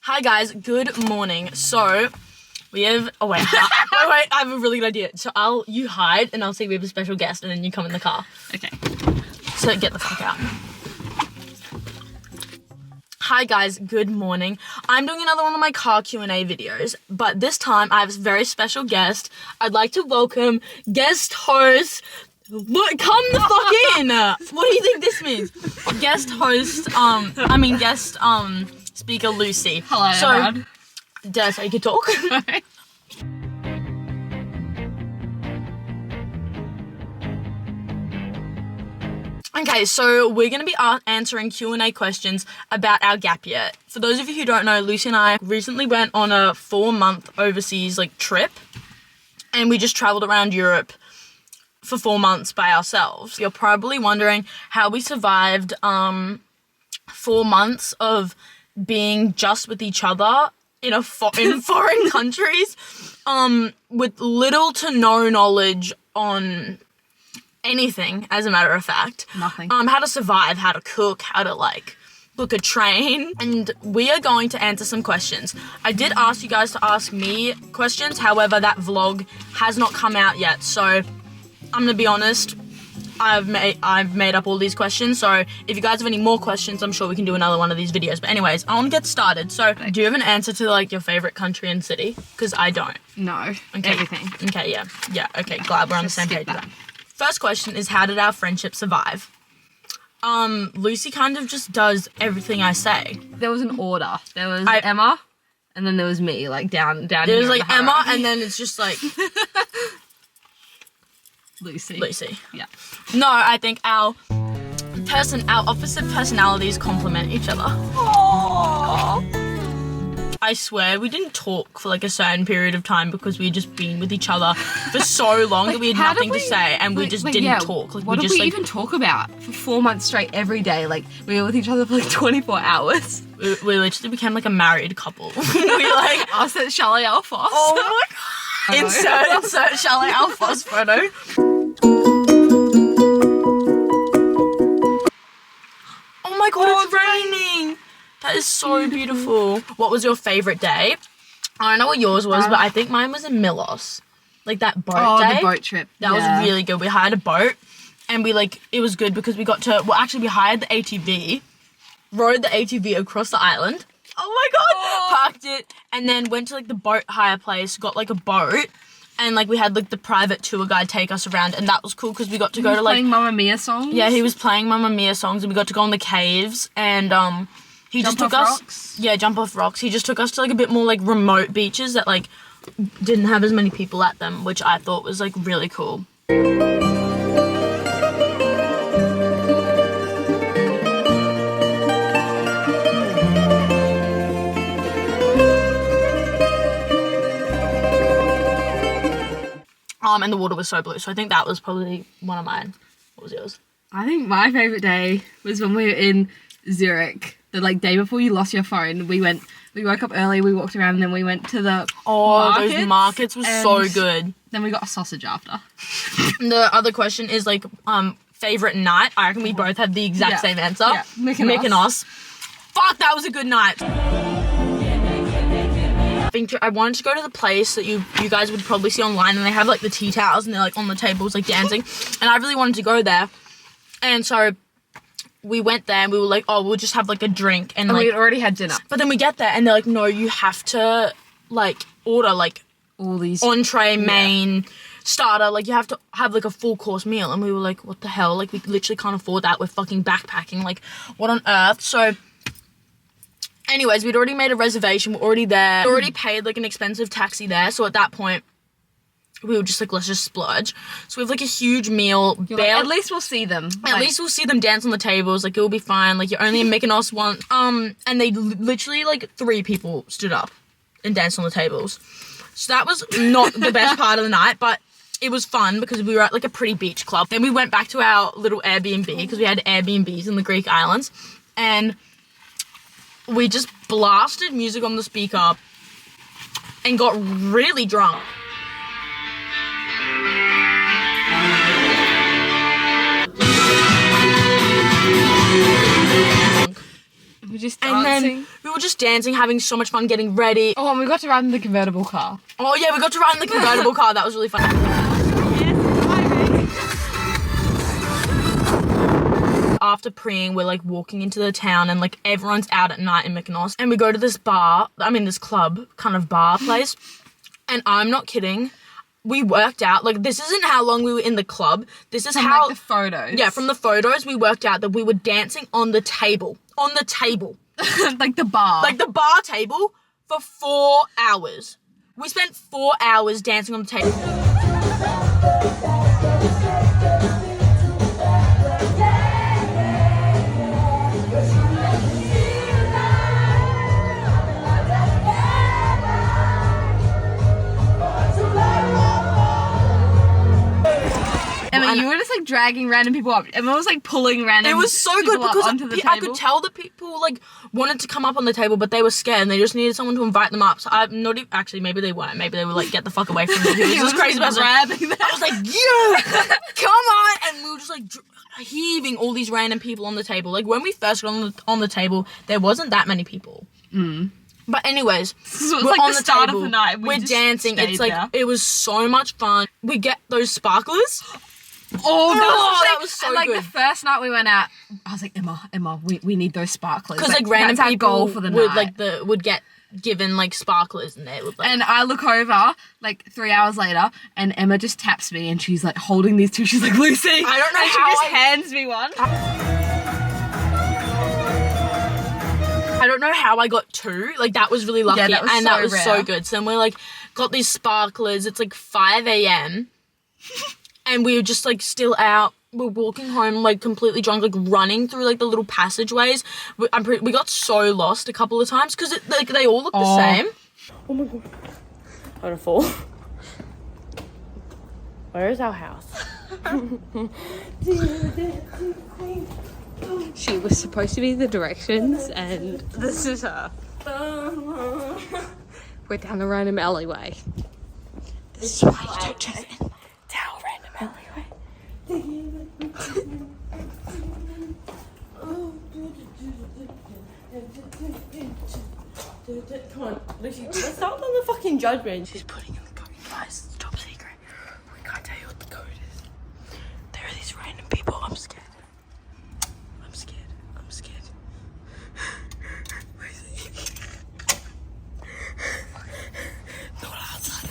Hi guys, good morning. So we have wait, I have a really good idea. So you hide and I'll say we have a special guest and then you come in the car. Okay. So get the fuck out. Hi guys, good morning. I'm doing another one of my car Q&A videos, but this time I have a very special guest. I'd like to welcome guest host. Look, come the fuck in. What do you think this means? Guest host, guest speaker Lucy. Hello, everyone. Dare I say you could talk? Okay, so we're going to be answering Q&A questions about our gap year. For those of you who don't know, Lucy and I recently went on a 4-month overseas trip, and we just traveled around Europe for 4 months by ourselves. You're probably wondering how we survived 4 months of being just with each other in foreign countries, with little to no knowledge on anything, as a matter of fact. Nothing. How to survive, how to cook, how to book a train. And we are going to answer some questions. I did ask you guys to ask me questions, however that vlog has not come out yet, so I'm gonna be honest, I've made up all these questions, so if you guys have any more questions, I'm sure we can do another one of these videos. But anyways, I want to get started. So, do you have an answer to your favorite country and city? Because I don't. No. Okay. Everything. Okay, yeah. Okay, glad we're on the same page with that. First question is, how did our friendship survive? Lucy kind of just does everything I say. There was an order. There was Emma, and then there was me, down. There was Emma, and then it's just Lucy. Yeah. No, I think our opposite personalities complement each other. Aww. I swear we didn't talk for a certain period of time because we had just been with each other for so long that we had nothing to say, and we just didn't talk. What did we even talk about for 4 months straight every day? We were with each other for 24 hours. We literally became a married couple. Us at Chalet Alphos. Oh my god. Insert Chalet Alphos photo. Oh my god, it's raining. That is so beautiful. What was your favorite day? I don't know what yours was, but I think mine was in Milos. That boat day. Oh, the boat trip. That was really good. We hired a boat, and it was good because we got to, we hired the ATV, rode the ATV across the island. Oh my god! Parked it, and then went to the boat hire place, got a boat, and we had the private tour guide take us around, and that was cool because we got to go to playing Mamma Mia songs. Yeah, he was playing Mamma Mia songs, and we got to go in the caves, and he just took us. Rocks? Yeah, jump off rocks. He just took us to a bit more remote beaches that didn't have as many people at them, which I thought was really cool. And the water was so blue, so I think that was probably one of mine. What was yours? I think my favourite day was when we were in Zurich. The day before you lost your phone, we woke up early, we walked around, and then we went to the markets. Those markets were so good. Then we got a sausage after. The other question is favourite night. I reckon we both had the exact same answer. Yeah, Mykonos. Fuck, that was a good night. I wanted to go to the place that you guys would probably see online, and they have the tea towels, and they're on the tables dancing, and I really wanted to go there, and so we went there, and we were we'll just have a drink, and we already had dinner. But then we get there, and they're no, you have to order all these entree, main, starter, you have to have a full course meal, and we were what the hell, we literally can't afford that. We're fucking backpacking, what on earth? So anyways, we'd already made a reservation, we're already there, we already paid an expensive taxi there, so at that point we were just let's just splurge. So we have a huge meal. At least we'll see them. At least we'll see them dance on the tables, it will be fine, you're only in Mykonos once. And they literally 3 people stood up and danced on the tables. So that was not the best part of the night, but it was fun because we were at a pretty beach club. Then we went back to our little Airbnb because we had Airbnbs in the Greek islands, and we just blasted music on the speaker and got really drunk. We're just And dancing. then we were just dancing, having so much fun, getting ready. Oh, and we got to ride in the convertible car. Oh yeah, we got to ride in the convertible car. That was really fun. After preeing, we're like walking into the town and like everyone's out at night in Mykonos. And we go to this this club kind of bar place. And I'm not kidding. We worked out, like, this isn't how long we were in the club. This is From, how... like, the photos. Yeah, from the photos, we worked out that we were dancing on the table. On the table. Like the bar. Like the bar table for 4 hours. We spent 4 hours dancing on the table. Emma, you were just like dragging random people up. Emma was like pulling random It was so good people up because onto the I table. could tell that people like wanted to come up on the table, but they were scared and they just needed someone to invite them up. So I'm not even, actually, maybe they weren't. Maybe they were like, get the fuck away from me. It was just crazy. Like, grabbing them. I was like, yeah, come on. And we were just like heaving all these random people on the table. Like when we first got on the table, there wasn't that many people. But anyways, So it was we're like on the the start table. of the night. We're dancing. It's like, there. it was so much fun. We get those sparklers. Oh, that was so and, like, good. the first night we went out, I was like, Emma, we need those sparklers. Because like random that's our people goal for the would night. would get given like sparklers and they would like. And I look over like 3 hours later, and Emma just taps me, and she's like holding these two. She's like, Lucy. I don't know and how she just I- hands me one. I don't know how I got two. Like that was really lucky, Yeah, that was and so that was so rare. good. So then we like got these sparklers. It's like 5 a.m. and we were just like still out. We're walking home like completely drunk, like running through like the little passageways. We got so lost a couple of times because like they all look the same. Oh my god! I'm gonna fall. Where is our house? She was supposed to be the directions, and this is her. We're down a random alleyway. This is why you don't just down a random alleyway. Come on, Lucy, let's start on the fucking judgment. She's putting in the code, guys. It's top secret. We can't tell you what the code is. There are these random people. I'm scared. I'm scared. I'm scared. Not outside.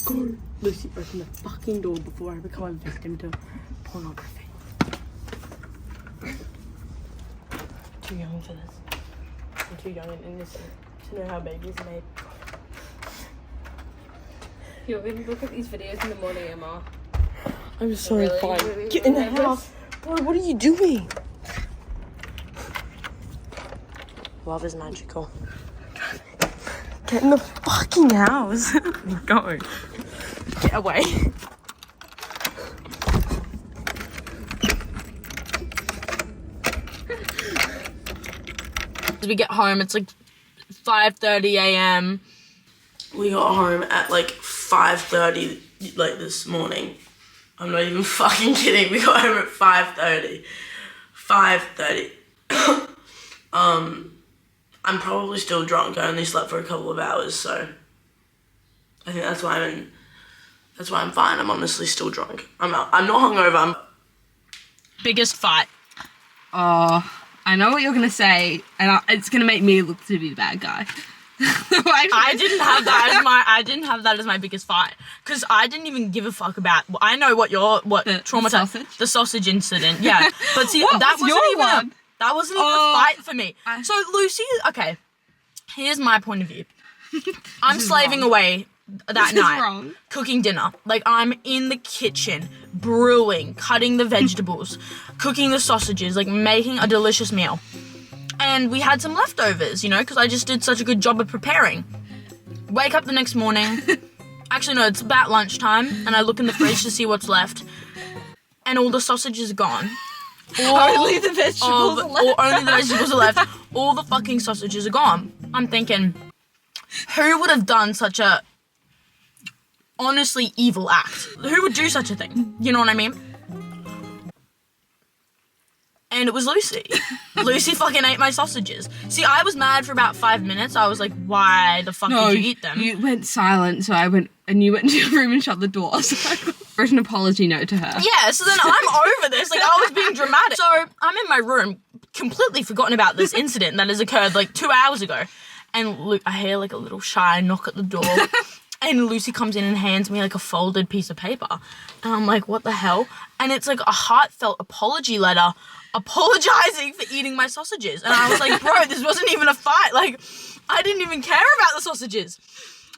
Go. Lucy, open the fucking door before I become a victim to pornography. Too young for this. I'm too young and innocent to know how babies are made. You're going to look at these videos in the morning, Emma. I'm so Really? fine. Really? Get in the Nervous? house. Bro, what are you doing? Love is magical. Get in the fucking house. Go. Get away. As we get home, it's like 5:30 a.m. We got home at like 5:30 like this morning. I'm not even fucking kidding. We got home at 5:30. 5:30. I'm probably still drunk. I only slept for a couple of hours, so I think that's why I'm fine. I'm honestly still drunk. I'm not hungover. Biggest fight. I know what you're gonna say, and it's gonna make me look to be the bad guy. I didn't have that as my biggest fight because I didn't even give a fuck about. I know what The sausage? the sausage incident. Yeah, but see What that was wasn't your even one? that wasn't even a fight for me. So Lucy, okay, here's my point of view. I'm slaving away that night, wrong. cooking dinner. Like I'm in the kitchen, brewing, cutting the vegetables, cooking the sausages, like making a delicious meal. And we had some leftovers, you know, because I just did such a good job of preparing. Wake up the next morning. Actually, no, it's about lunchtime. And I look in the fridge to see what's left. And all the sausages are gone. Only the vegetables are left. Only the vegetables are left. All the fucking sausages are gone. I'm thinking, who would have done such a honestly evil act? Who would do such a thing? You know what I mean? And it was Lucy. Lucy fucking ate my sausages. See, I was mad for about 5 minutes. I was like, why the fuck did you eat them? You went silent, so I went, and you went into your room and shut the door. So I wrote an apology note to her. Yeah, so then I'm over this. Like, I was being dramatic. So I'm in my room, completely forgotten about this incident that has occurred like 2 hours ago. And I hear like a little shy knock at the door. And Lucy comes in and hands me like a folded piece of paper. And I'm like, what the hell? And it's like a heartfelt apology letter apologizing for eating my sausages. And I was like, bro, this wasn't even a fight. Like, I didn't even care about the sausages.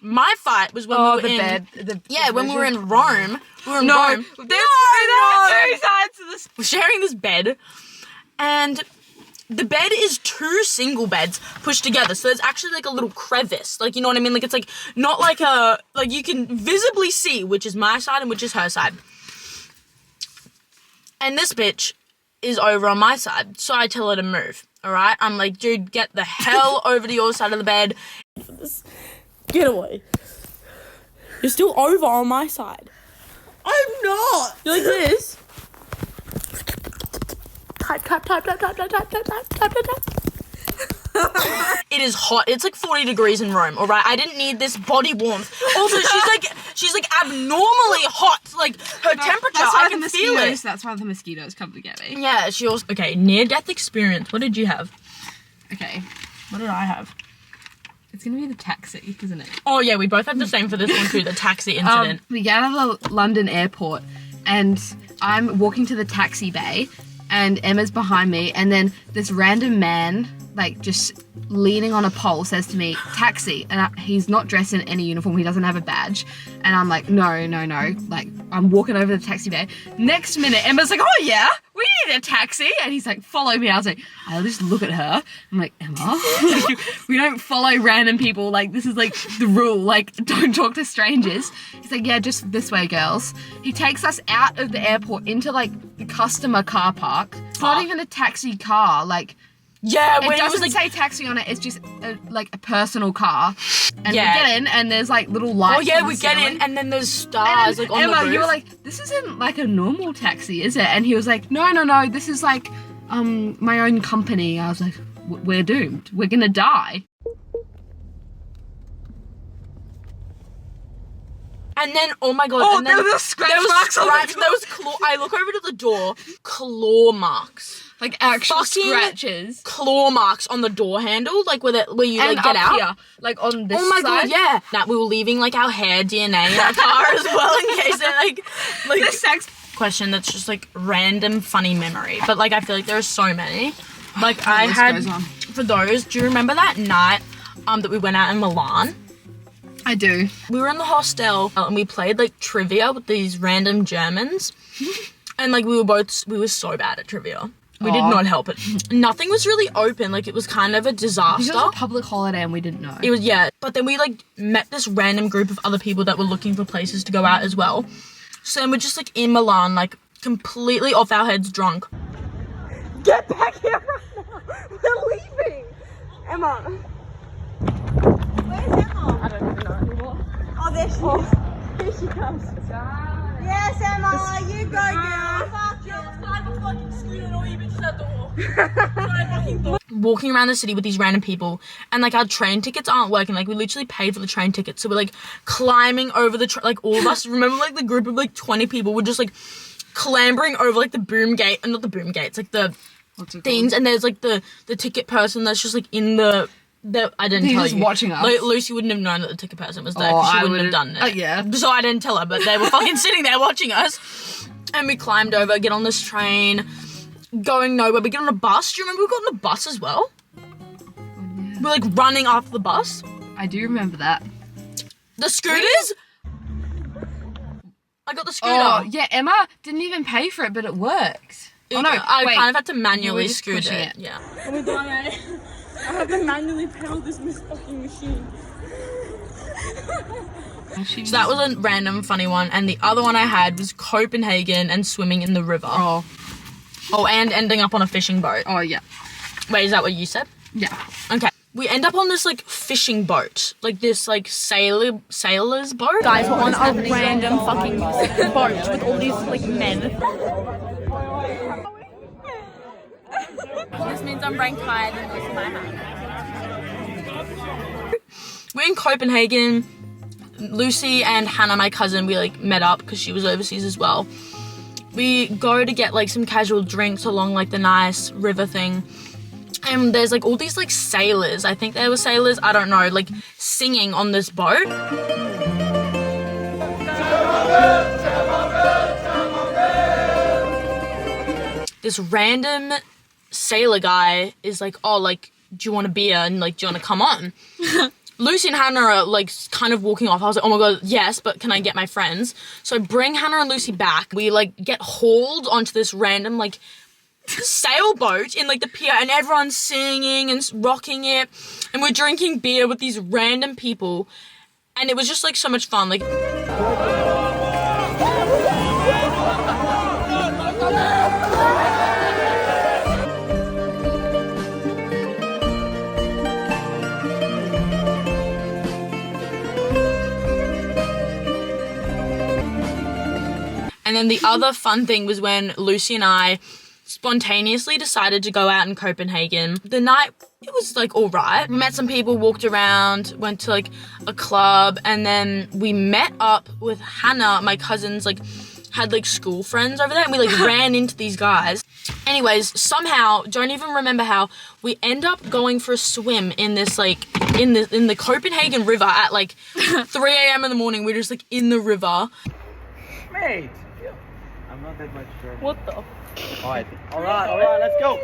My fight was when we were in... when we were in Rome. We were in Rome. There are two sides to this. We're sharing this bed. And... the bed is 2 single beds pushed together, so there's actually like a little crevice, like, you know what I mean? Like, it's like not like a, like, you can visibly see which is my side and which is her side. And this bitch is over on my side, so I tell her to move. All right, I'm like, dude, get the hell over to your side of the bed. Get away. You're still over on my side. I'm not. You're like this. It is hot. It's like 40 degrees in Rome, all right? I didn't need this body warmth. Also, she's like abnormally hot. Like, her temperature, I can feel it. That's why the mosquitoes come to get me. Yeah, she also... Okay, near-death experience. What did you have? Okay. What did I have? It's gonna be the taxi, isn't it? Oh, yeah, we both had the same for this one too, the taxi incident. We get out of the London airport, and I'm walking to the taxi bay, and Emma's behind me, and then this random man, like, just leaning on a pole, says to me, taxi, and he's not dressed in any uniform, he doesn't have a badge, and I'm like, no, like, I'm walking over to the taxi bay. Next minute, Emma's like, oh yeah, we need a taxi, and he's like, follow me. I was like, I just look at her, I'm like, Emma, we don't follow random people, like, this is like the rule, like, don't talk to strangers. He's like, yeah, just this way, girls. He takes us out of the airport into, like, the customer car park. It's not even a taxi car, like, yeah, it doesn't say taxi on it. It's just like a personal car, and we get in, and there's like little lights. Oh yeah, on we the get ceiling. in, and then there's stars like on Emma, the roof. you were like, "This isn't like a normal taxi, is it?" And he was like, "No, this is like my own company." I was like, "We're doomed. We're gonna die." And then, oh my god! Oh, and then there was scratch marks on the door. There was claw. I look over to the door, claw marks. Like actual Fucking scratches. Claw marks on the door handle, like where you And like get up out. here, like on this Oh my side. god, yeah. That we were leaving like our hair DNA in our car as well in case they're like The sex question that's just like random funny memory. But like I feel like there are so many. Like The I list had goes on. for those, do you remember that night that we went out in Milan? I do. We were in the hostel and we played like trivia with these random Germans. And like we were so bad at trivia. We did not help it. Nothing was really open. Like, it was kind of a disaster. It was a public holiday and we didn't know. It was, yeah. But then we, like, met this random group of other people that were looking for places to go out as well. So then we're just, like, in Milan, like, completely off our heads drunk. Get back here right now! We're leaving! Emma. Where's Emma? I don't even know anymore. Oh, there she is. Here she comes. Yes, Emma, you go, girl. Fuck you. Walking around the city with these random people, and like our train tickets aren't working. Like we literally paid for the train tickets, so we're like climbing over the like all of us. Remember, like the group of like 20 people were just like clambering over like the boom gate, and not the boom gates, like the things. And there's like the ticket person that's just like in the I didn't tell just you. Watching us. Like, Lucy wouldn't have known that the ticket person was there because she wouldn't have done it. Yeah. So I didn't tell her, but they were fucking sitting there watching us. And we climbed over, get on this train, going nowhere. We get on a bus. Do you remember we got on the bus as well? Yeah. We're like running after the bus. I do remember that. The scooters? I got the scooter. Oh, yeah, Emma didn't even pay for it, but it worked. I wait. kind of had to You manually were just scoot pushing it. it. Yeah. Oh my god, I have to manually pedal this fucking machine. So that was a random funny one, and the other one I had was Copenhagen and swimming in the river. Oh, And ending up on a fishing boat. oh yeah. Wait, is that what you said? Yeah. Okay. We end up on this like fishing boat, like this like sailor's boat. Guys, we're on a random fucking boat with all these like men. This means I'm ranked higher than most of my house. We're in Copenhagen. Lucy and Hannah, my cousin, we like met up because she was overseas as well. We go to get like some casual drinks along like the nice river thing. And there's like all these like sailors, I think they were sailors, I don't know, like singing on this boat. This random sailor guy is like, oh, like, do you want a beer? And like, do you want to come on? Lucy and Hannah are like kind of walking off. I was like, oh my god, yes, but can I get my friends? So I bring Hannah and Lucy back. We like get hauled onto this random like sailboat in like the pier, and everyone's singing and rocking it, and we're drinking beer with these random people, and it was just like so much fun. Like and then the other fun thing was when Lucy and I spontaneously decided to go out in Copenhagen. The night, it was like all right. We met some people, walked around, went to like a club, and then we met up with Hannah, my cousin's like had like school friends over there, and we like ran into these guys. Anyways, somehow, don't even remember how, we end up going for a swim in this like in the Copenhagen river at like 3 a.m. in the morning. We're just like in the river. Mate, I'm not that much sure. What the? Alright, let's go.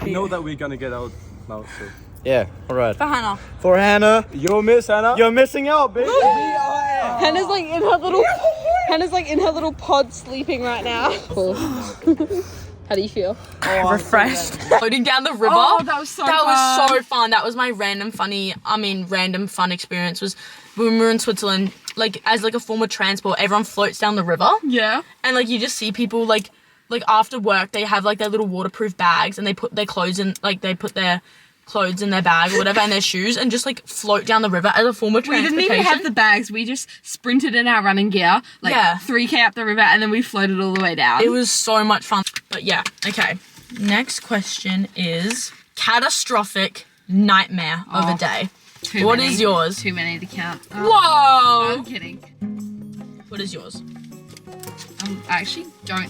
We know that we're gonna get out now, so. Yeah, alright. For Hannah. For Hannah, You'll miss Hannah. you're missing out, baby. Hannah's like in her little pod sleeping right now. Cool. How do you feel? Refreshed. Floating down the river. Oh, that was so fun. That was so fun. That was my random fun experience was when we were in Switzerland, like as like a form of transport, everyone floats down the river. Yeah. And like you just see people like after work they have like their little waterproof bags and they put their clothes in, like they put their clothes in their bag or whatever and their shoes and just like float down the river as a form of We transportation. didn't even have the bags. We just sprinted in our running gear, like 3K up the river, and then we floated all the way down. It was so much fun. But yeah, okay. Next question is catastrophic nightmare of a day. What is yours? Too many to count. Whoa! I'm kidding. What is yours? I actually don't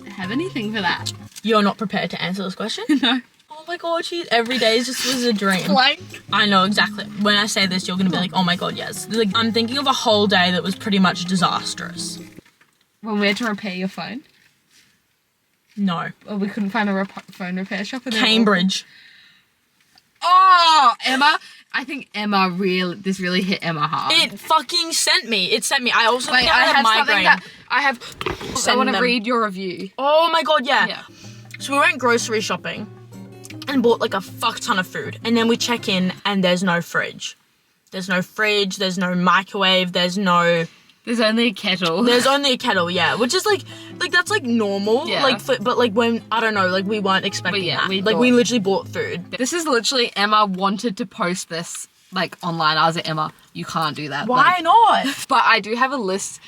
have anything for that. You're not prepared to answer this question? No. Oh my god, every day just was a dream. Like, I know exactly. When I say this, you're gonna be like, oh my god, yes. Like, I'm thinking of a whole day that was pretty much disastrous. when we had to repair your phone. No. Or we couldn't find a phone repair shop. And Cambridge. Oh, Emma. I think this really hit Emma hard. It fucking sent me. I also think I have had something migraine. that I have. I want to them. read your review. Oh my god, yeah. Yeah. So we went grocery shopping and bought like a fuck ton of food. And then we check in and there's no fridge. There's no fridge, there's no microwave, there's only a kettle, yeah. Which is like that's like normal. Yeah. But like when, I don't know, like we weren't expecting that. We literally bought food. This is literally, Emma wanted to post this like online. I was like, Emma, you can't do that. Why not? But I do have a list.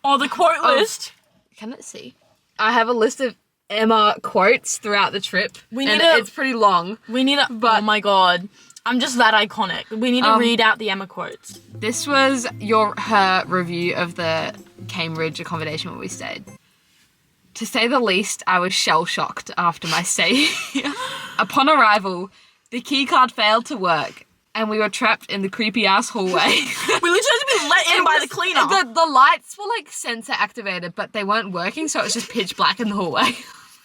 Oh, the quote list. Can it see? I have a list of Emma quotes throughout the trip. It's pretty long. Oh my god. I'm just that iconic. We need to read out the Emma quotes. This was her review of the Cambridge accommodation where we stayed. To say the least, I was shell-shocked after my stay here. Upon arrival, the keycard failed to work and we were trapped in the creepy-ass hallway. We literally had to be let in by the cleaner. The lights were like sensor activated, but they weren't working, so it was just pitch black in the hallway.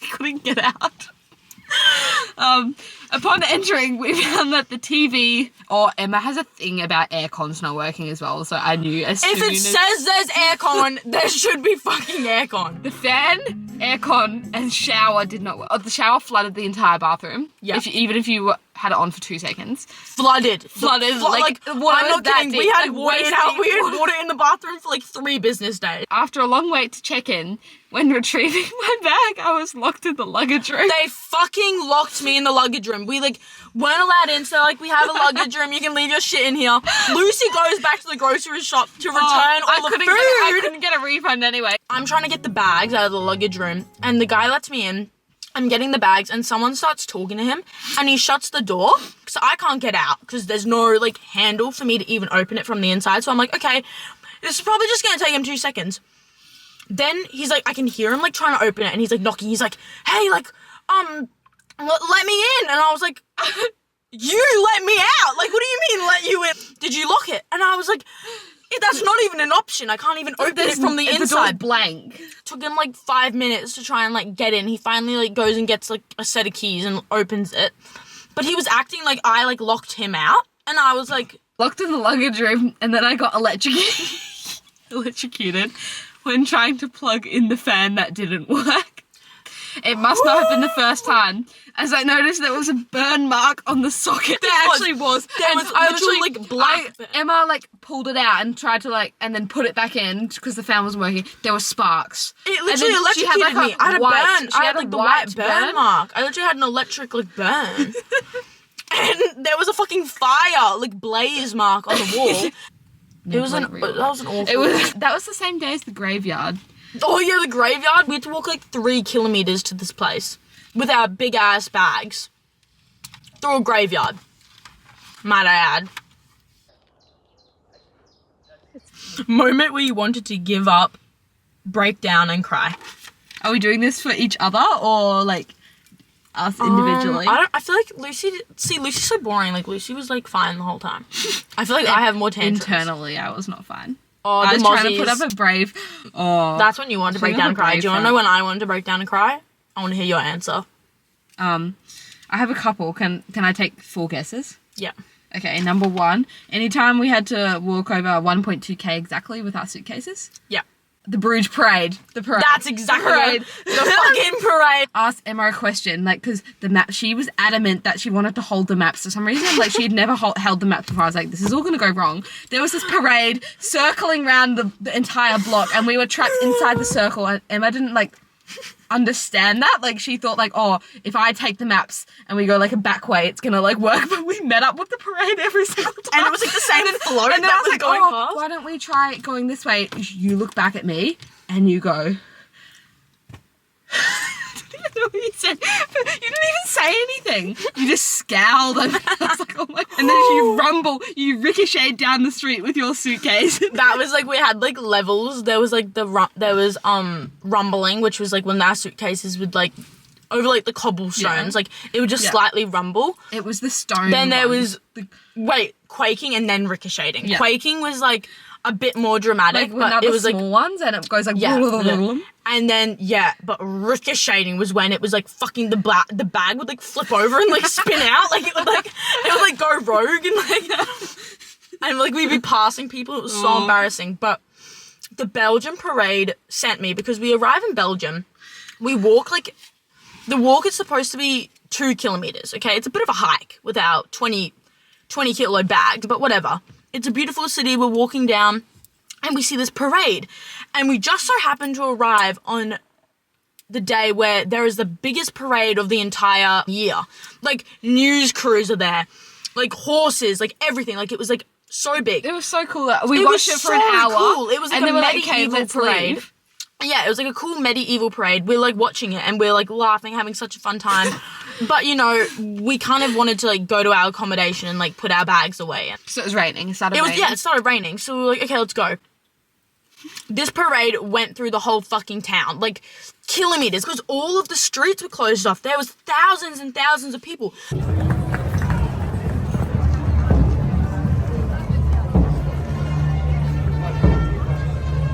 We couldn't get out. Upon entering, we found that the TV, Emma has a thing about air cons not working as well, so I knew as soon as... If it says there's aircon, there should be fucking aircon. The fan, aircon, and shower did not work. The shower flooded the entire bathroom. Yeah. Even if you had it on for 2 seconds. Flooded. Like the water I'm was not that kidding. deep, We had like water in the bathroom for like 3 business days. After a long wait to check in, when retrieving my bag, I was locked in the luggage room. They fucking locked me in the luggage room. We like weren't allowed in, so like we have a luggage room. You can leave your shit in here. Lucy goes back to the grocery shop to return all the food. I couldn't get a refund anyway. I'm trying to get the bags out of the luggage room, and the guy lets me in, I'm getting the bags and someone starts talking to him and he shuts the door because I can't get out because there's no like handle for me to even open it from the inside. So I'm like, okay, this is probably just going to take him 2 seconds. Then he's like, I can hear him like trying to open it and he's like knocking. He's like, hey, like, let me in. And I was like, you let me out. Like, what do you mean let you in? Did you lock it? And I was like, that's not even an option. I can't even open it from the inside. The door's blank. Took him like 5 minutes to try and like get in. He finally like goes and gets like a set of keys and opens it. But he was acting like I like locked him out. And I was like... Locked in the luggage room and then I got electrocuted when trying to plug in the fan that didn't work. It must not have been the first time, as I noticed there was a burn mark on the socket. There actually was. There was literally like black. Emma like pulled it out and tried to like, and then put it back in because the fan wasn't working. There were sparks. It literally electrocuted me. I had a burn. I had like the white burn mark. I literally had an electric like burn. And there was a fucking fire, like blaze mark on the wall. That was an awful. That was the same day as the graveyard. Oh yeah, the graveyard. We had to walk like 3 kilometers to this place with our big ass bags through a graveyard. Might I add? Moment where you wanted to give up, break down, and cry. Are we doing this for each other or like us individually? I feel like Lucy's so boring. Like Lucy was like fine the whole time. I feel like I have more tantrums. Internally, I was not fine. Oh, I was trying to put up a brave. Oh, that's when you wanted to break down and cry. Do you want to know when I wanted to break down and cry? I want to hear your answer. I have a couple. Can I take 4 guesses? Yeah. Okay, number 1. Anytime we had to walk over 1.2k exactly with our suitcases. Yeah. The Bruges Parade. The parade. That's exactly right. The fucking parade. Asked Emma a question, like, because the map, she was adamant that she wanted to hold the maps for some reason. Like, she had never held the maps before. I was like, this is all going to go wrong. There was this parade circling around the entire block, and we were trapped inside the circle, and Emma didn't, like, understand that. Like, she thought, like, oh, if I take the maps and we go, like, a back way, it's going to, like, work. But we met up with the parade every single time. And it was, like, the same float and that was like, going past. Why don't we try going this way? You look back at me and you go... I don't know what you said. But you didn't even say anything. You just scowled. And I was like, oh my... And then you ricocheted down the street with your suitcase. That was like, we had like levels. There was like rumbling, which was like when our suitcases would like, over like the cobblestones, like it would just slightly rumble. It was the stone. Then there was, quaking and then ricocheting. Yeah. Quaking was like a bit more dramatic, like, but it was small like ones, and it goes like and then but ricocheting was when it was like fucking the bag would like flip over and like spin out, like it would like go rogue and like we'd be passing people. It was so embarrassing. But the Belgian parade sent me because we arrive in Belgium. We walk like the walk is supposed to be 2 kilometers. Okay, it's a bit of a hike with our 20 kilo bags, but whatever. It's a beautiful city. We're walking down and we see this parade. And we just so happen to arrive on the day where there is the biggest parade of the entire year. Like, news crews are there. Like, horses, like, everything. Like, it was, like, so big. It was so cool. We watched it for an hour. Cool. It was like a medieval parade. Leave. Yeah, it was like a cool medieval parade. We're like watching it and we're like laughing, having such a fun time. But you know, we kind of wanted to like go to our accommodation and like put our bags away. So it was raining. It started raining. Yeah, it started raining. So we were like, okay, let's go. This parade went through the whole fucking town, like kilometers, because all of the streets were closed off. There was thousands and thousands of people.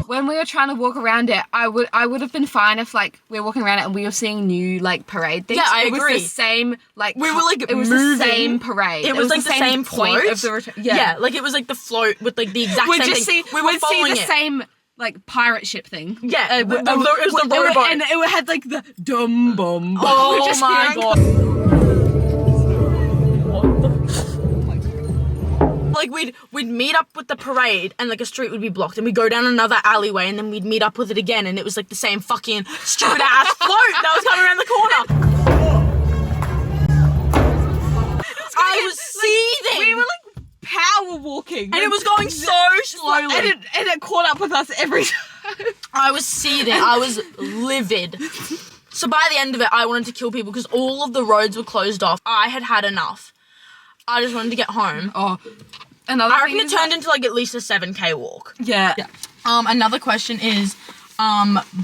When we were trying to walk around it, I would have been fine if like we were walking around it and we were seeing new like parade things. Yeah, I agree. It was the same like we were like it was moving. the same parade. It was like the same point float of the yeah, like it was like the float with like the exact same thing. We were following the same like pirate ship thing. Yeah, it was the rowboat, and it had like the dum bum. Oh my god. Like we'd meet up with the parade and like a street would be blocked and we'd go down another alleyway and then we'd meet up with it again and it was like the same fucking stupid ass float that was coming around the corner. I was seething. We were like power walking. And it was going so slowly. And it caught up with us every time. I was seething. I was livid. So by the end of it, I wanted to kill people because all of the roads were closed off. I had had enough. I just wanted to get home. Oh, another I thing reckon it is turned into like at least a 7K walk. yeah. Another question is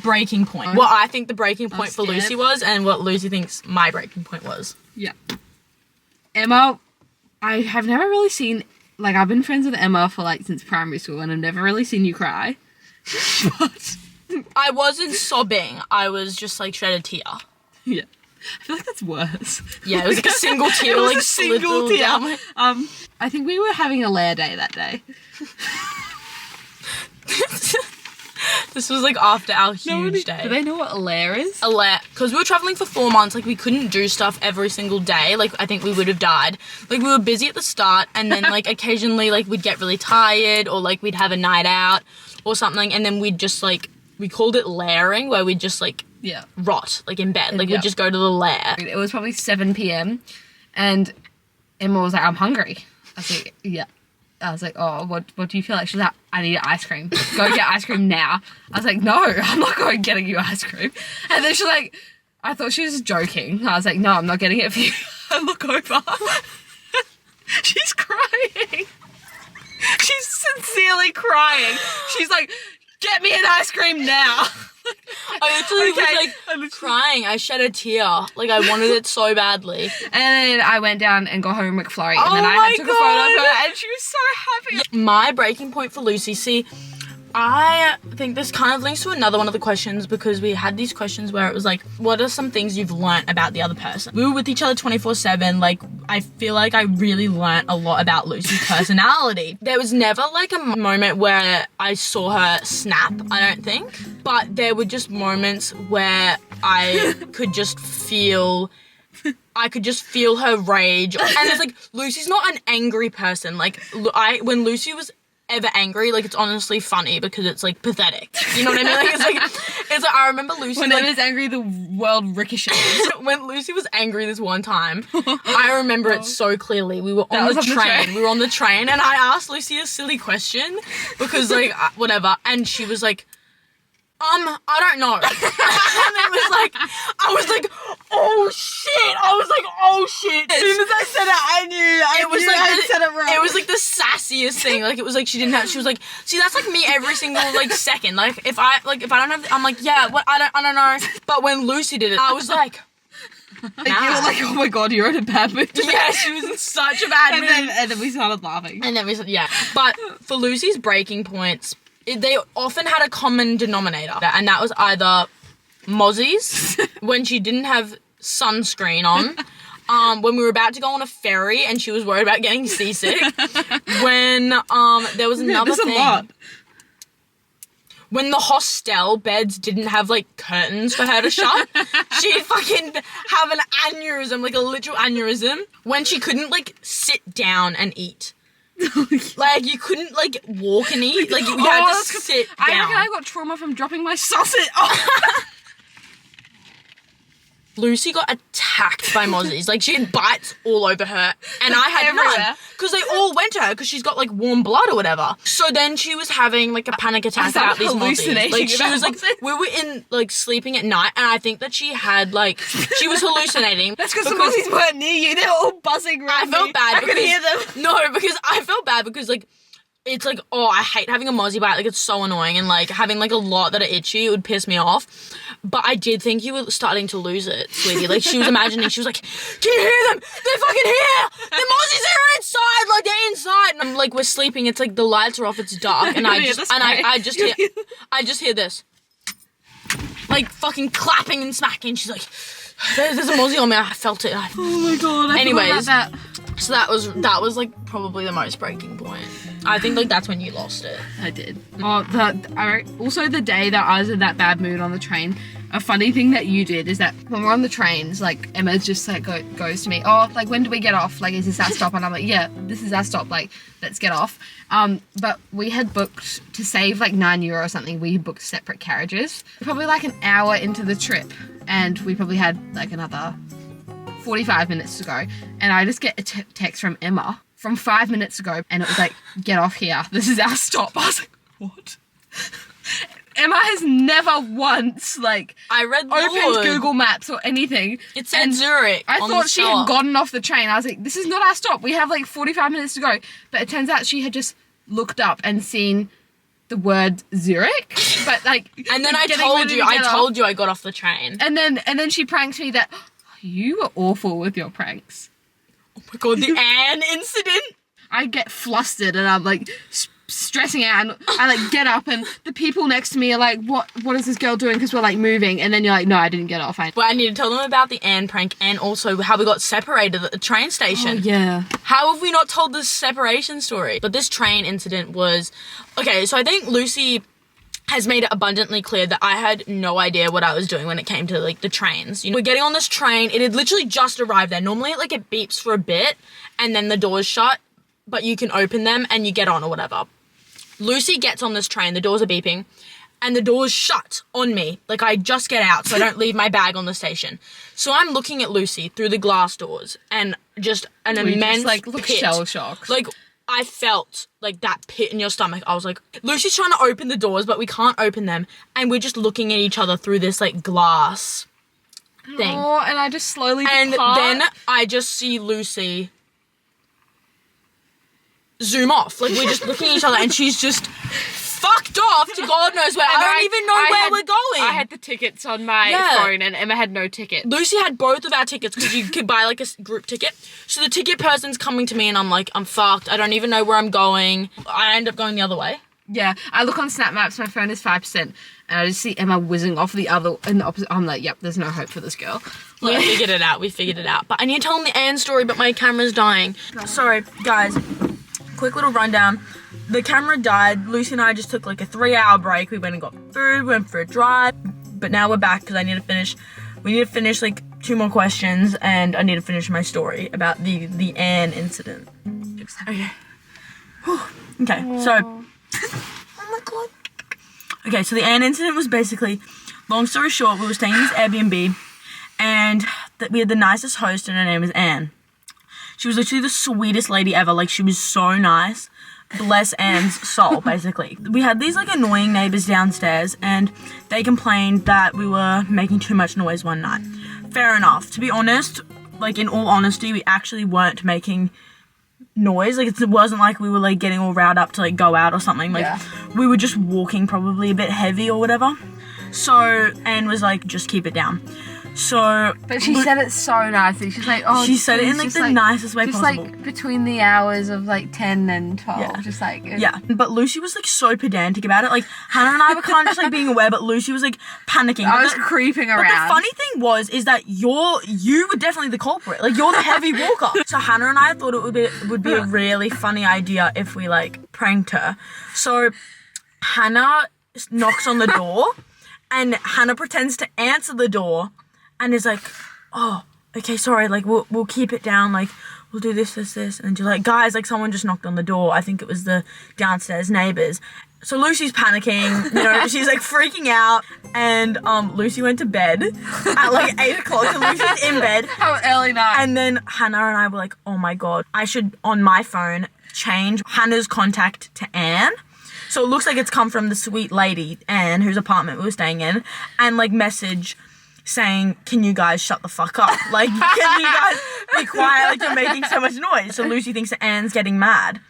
breaking point. What I think the breaking point for Lucy was and what Lucy thinks my breaking point was. Yeah. Emma, I have never really seen, like, I've been friends with Emma for, like, since primary school, and I've never really seen you cry. But, I wasn't sobbing. I was just like shed a tear. yeah. I feel like that's worse. Yeah, it was like a single tear. It was like a single tear. down my- I think we were having a lair day that day. This was like after our huge day. Do they know what a lair is? A lot, because we were traveling for 4 months. Like, we couldn't do stuff every single day. Like, I think we would have died. Like, we were busy at the start, and then like occasionally like we'd get really tired, or like we'd have a night out or something, and then we'd just like, we called it lairing, where we'd just like Yeah. rot like in bed. Like, Yeah. we'd just go to the lair. It was probably 7 p.m. and Emma was like, I'm hungry. I was like, yeah. I was like, oh, what do you feel like? She's like, I need ice cream. Go get ice cream now. I was like, no, I'm not going getting you ice cream. And then she's like, I thought she was joking. I was like, no, I'm not getting it for you. I look over. She's crying. She's sincerely crying. She's like, get me an ice cream now. I literally was like crying. I shed a tear. Like, I wanted it so badly. And then I went down and got home McFlurry, and then I my took a photo of her, and she was so happy. My breaking point for Lucy, see, I think this kind of links to another one of the questions, because we had these questions where it was like, what are some things you've learnt about the other person? We were with each other 24/7. Like, I feel like I really learnt a lot about Lucy's personality. There was never like a moment where I saw her snap, I don't think, but there were just moments where I could just feel her rage. And it's like, Lucy's not an angry person. Like, when Lucy was ever angry, like, it's honestly funny because it's like pathetic. You know what I mean? Like, it's like I remember Lucy. When like, Emma's angry, the world ricochets. when Lucy was angry this one time, I remember it so clearly. We were on the train. We were on the train, and I asked Lucy a silly question because, like, whatever, and she was like, I don't know. And it was like, I was like, oh shit. I was like, oh shit. As soon as I said it, I knew. It was knew like I said it wrong. It was like the sassiest thing. Like, it was like she was like, see, that's like me every single like second. Like, if I don't have, I'm like, yeah, what, I don't know. But when Lucy did it, I was like, You were like, oh my god, you're in a bad mood. yeah, she was in such a bad mood. And then we started laughing. And then we said, yeah. But for Lucy's breaking points, they often had a common denominator, and that was either mozzies, when she didn't have sunscreen on, when we were about to go on a ferry and she was worried about getting seasick, when there was another There's thing. a lot. When the hostel beds didn't have, like, curtains for her to shut, she'd fucking have an aneurysm, like a literal aneurysm, when she couldn't, like, sit down and eat. Like, you couldn't, like, walk and eat. Like, you had to sit down. I reckon I got trauma from dropping my sausage. Oh. Lucy got attacked by mozzies. Like, she had bites all over her, and I had Everywhere. none. Because they all went to her because she's got, like, warm blood or whatever. So then she was having, like, a panic attack about these mozzies. Like, she was, like, we were in, like, sleeping at night, and I think that she had, like, she was hallucinating. That's because the mozzies weren't near you. They were all buzzing around I felt bad I because... could hear them. No, because I felt bad because, like, it's like, oh, I hate having a mozzie bite. Like, it's so annoying. And, like, having, like, a lot that are itchy, it would piss me off. But I did think you were starting to lose it, sweetie. Like, she was imagining, she was like, can you hear them? They're fucking here! The mozzies are inside! Like, they're inside! And I'm like, we're sleeping. It's like, the lights are off. It's dark. And I just hear this. Like, fucking clapping and smacking. She's like, there's a mozzie on me. I felt it. Oh my god. Anyways, that. so that was like probably the most breaking point. I think like that's when you lost it. I did. Also the day that I was in that bad mood on the train, a funny thing that you did is that when we're on the trains, like, Emma just like goes to me, oh, like, when do we get off? Like, is this our stop? And I'm like, yeah, this is our stop. Like, let's get off. But we had booked, to save like €9 or something, we had booked separate carriages. Probably like an hour into the trip, and we probably had like another 45 minutes to go. And I just get a text from Emma from 5 minutes ago, and it was like, get off here. This is our stop. I was like, what? And Emma has never once, like, I read opened Lord. Google Maps or anything. It said And Zurich. I on thought the she stop. had gotten off the train. I was like, this is not our stop. We have like 45 minutes to go. But it turns out she had just looked up and seen the word Zurich. But like, And then I getting told ready you, to get off. I got off the train. And then she pranked me that you were awful with your pranks. Oh my god, the Anne incident. I get flustered and I'm like stressing out, and I like get up and the people next to me are like, what is this girl doing? Because we're like moving, and then you're like, no, I didn't get off. Well, I need to tell them about the Anne prank and also how we got separated at the train station. Oh, yeah. How have we not told this separation story? But this train incident was... Okay, so I think Lucy has made it abundantly clear that I had no idea what I was doing when it came to, like, the trains. You know, we're getting on this train. It had literally just arrived there. Normally, like, it beeps for a bit and then the doors shut, but you can open them and you get on or whatever. Lucy gets on this train, the doors are beeping, and the doors shut on me. Like, I just get out so I don't leave my bag on the station. So I'm looking at Lucy through the glass doors and just an immense like, look pit. shell-shocked. Like, I felt like that pit in your stomach. I was like, Lucy's trying to open the doors, but we can't open them. And we're just looking at each other through this, like, glass thing. Oh, and I just slowly And depart. then I just see Lucy zoom off. Like, we're just looking at each other and she's just fucked off to God knows where. I don't even know where we're going. I had the tickets on my phone and Emma had no ticket. Lucy had both of our tickets because you could buy like a group ticket. So the ticket person's coming to me and I'm like, I'm fucked. I don't even know where I'm going. I end up going the other way. Yeah, I look on Snap Maps, my phone is 5%, and I just see Emma whizzing off in the opposite. I'm like, yep, there's no hope for this girl. We figured it out. But I need to tell them the Anne story, but my camera's dying. Sorry, guys. Quick little rundown. The camera died. Lucy and I just took like a 3-hour break. We went and got food, went for a drive. But now we're back because I need to finish. We need to finish like 2 more questions and I need to finish my story about the Anne incident. Okay. Whew. Okay, so... oh my god. Okay, so the Anne incident was basically, long story short, we were staying in this Airbnb and we had the nicest host and her name was Anne. She was literally the sweetest lady ever. Like, she was so nice. Bless Anne's soul, basically. We had these, like, annoying neighbours downstairs, and they complained that we were making too much noise one night. Fair enough. To be honest, like, in all honesty, we actually weren't making noise. Like, it wasn't like we were, like, getting all riled up to, like, go out or something. Like, we were just walking probably a bit heavy or whatever. So, Anne was like, just keep it down. So... But she said it so nicely. She's like, oh... She said it in, like, the nicest way possible. Just, like, between the hours of, like, 10 and 12. Yeah. Just, like... Yeah, but Lucy was, like, so pedantic about it. Like, Hannah and I were kind of just, like, being aware, but Lucy was, like, panicking. I was creeping around. But the funny thing is that you were definitely the culprit. Like, you're the heavy walker. So Hannah and I thought it would be a really funny idea if we, like, pranked her. So Hannah knocks on the door, and Hannah pretends to answer the door, and is like, oh, okay, sorry, like, we'll keep it down, like, we'll do this, and you're like, guys, like, someone just knocked on the door. I think it was the downstairs neighbours. So Lucy's panicking, you know, she's, like, freaking out, and, Lucy went to bed at, like, 8 o'clock, so Lucy's in bed. How early night. And then Hannah and I were like, oh my god, I should, on my phone, change Hannah's contact to Anne. So it looks like it's come from the sweet lady, Anne, whose apartment we were staying in, and, like, message saying, can you guys shut the fuck up? Like, can you guys be quiet? Like, you're making so much noise. So Lucy thinks that Anne's getting mad.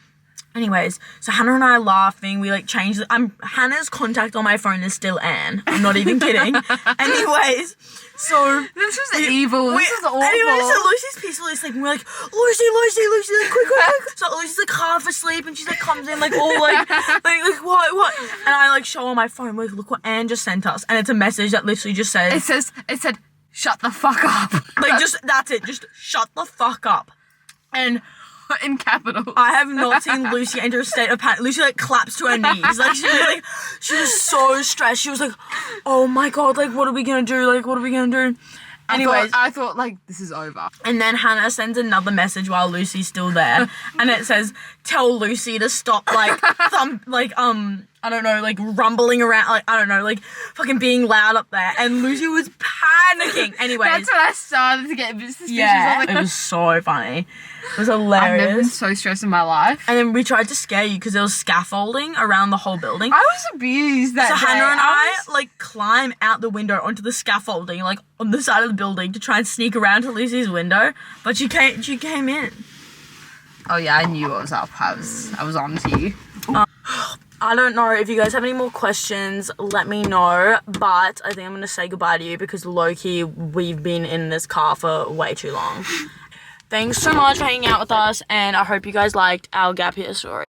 Anyways, so Hannah and I are laughing. We, like, changed Hannah's contact on my phone is still Anne. I'm not even kidding. Anyways, so... This was evil. This was awful. Anyway, so Lucy's peacefully asleep, and we're like, Lucy, like, quick. So Lucy's, like, half asleep, and she's, like, comes in, like, all, like, what? And I, like, show her my phone, like, look what Anne just sent us. And it's a message that literally just says... It said, shut the fuck up. Like, that's it. Just shut the fuck up. And... in capitals. I have not seen Lucy enter a state of panic. Lucy, like, claps to her knees. Like, she was so stressed. She was like, oh my god, like, what are we gonna do? Like, what are we gonna do? Anyways. I thought, like, this is over. And then Hannah sends another message while Lucy's still there. And it says, tell Lucy to stop like I don't know, like rumbling around, like I don't know, like fucking being loud up there. And Lucy was panicking. Anyways, That's when I started to get a bit suspicious. yeah, I was it like, was so funny. It was I've never been hilarious. so stressed in my life. And then we tried to scare you because there was scaffolding around the whole building. I was abused that So day. Hannah and I was- like climb out the window onto the scaffolding, like on the side of the building, to try and sneak around to Lucy's window. But she came in. Oh yeah, I knew what was up. I was on to you. I don't know if you guys have any more questions, let me know. But I think I'm gonna say goodbye to you because low-key we've been in this car for way too long. Thanks so much for hanging out with us, and I hope you guys liked our gap year story.